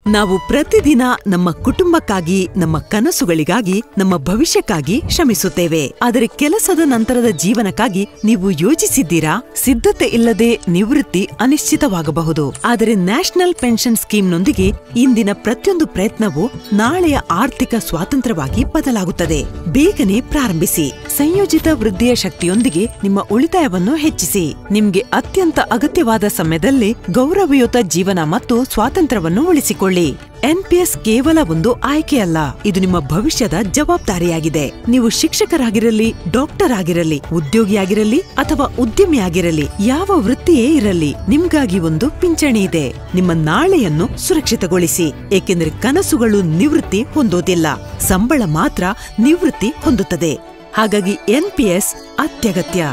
ನಾವು ಪ್ರತಿದಿನ ನಮ್ಮ ಕುಟುಂಬಕ್ಕಾಗಿ, ನಮ್ಮ ಕನಸುಗಳಿಗಾಗಿ, ನಮ್ಮ ಭವಿಷ್ಯಕ್ಕಾಗಿ ಶ್ರಮಿಸುತ್ತೇವೆ. ಆದರೆ ಕೆಲಸದ ನಂತರದ ಜೀವನಕ್ಕಾಗಿ ನೀವು ಯೋಜಿಸಿದ್ದೀರಾ? ಸಿದ್ಧತೆ ಇಲ್ಲದೆ ನಿವೃತ್ತಿ ಅನಿಶ್ಚಿತವಾಗಬಹುದು. ಆದರೆ ನ್ಯಾಷನಲ್ ಪೆನ್ಷನ್ ಸ್ಕೀಮ್ನೊಂದಿಗೆ ಇಂದಿನ ಪ್ರತಿಯೊಂದು ಪ್ರಯತ್ನವೂ ನಾಳೆಯ ಆರ್ಥಿಕ ಸ್ವಾತಂತ್ರ್ಯವಾಗಿ ಬದಲಾಗುತ್ತದೆ. ಬೇಗನೆ ಪ್ರಾರಂಭಿಸಿ. ಸಂಯೋಜಿತ ವೃದ್ಧಿಯ ಶಕ್ತಿಯೊಂದಿಗೆ ನಿಮ್ಮ ಉಳಿತಾಯವನ್ನು ಹೆಚ್ಚಿಸಿ. ನಿಮ್ಗೆ ಅತ್ಯಂತ ಅಗತ್ಯವಾದ ಸಮಯದಲ್ಲಿ ಗೌರವಯುತ ಜೀವನ ಮತ್ತು ಸ್ವಾತಂತ್ರ್ಯವನ್ನು ಉಳಿಸಿಕೊಳ್ಳಿ. ಎನ್ಪಿಎಸ್ ಕೇವಲ ಒಂದು ಆಯ್ಕೆಯಲ್ಲ, ಇದು ನಿಮ್ಮ ಭವಿಷ್ಯದ ಜವಾಬ್ದಾರಿಯಾಗಿದೆ. ನೀವು ಶಿಕ್ಷಕರಾಗಿರಲಿ, ಡಾಕ್ಟರ್ ಆಗಿರಲಿ, ಉದ್ಯೋಗಿಯಾಗಿರಲಿ ಅಥವಾ ಉದ್ಯಮಿಯಾಗಿರಲಿ, ಯಾವ ವೃತ್ತಿಯೇ ಇರಲಿ, ನಿಮ್ಗಾಗಿ ಒಂದು ಪಿಂಚಣಿ ಇದೆ. ನಿಮ್ಮ ನಾಳೆಯನ್ನು ಸುರಕ್ಷಿತಗೊಳಿಸಿ, ಏಕೆಂದರೆ ಕನಸುಗಳು ನಿವೃತ್ತಿ ಹೊಂದೋದಿಲ್ಲ, ಸಂಬಳ ಮಾತ್ರ ನಿವೃತ್ತಿ ಹೊಂದುತ್ತದೆ. ಹಾಗಾಗಿ ಎನ್ಪಿಎಸ್ ಅತ್ಯಗತ್ಯ.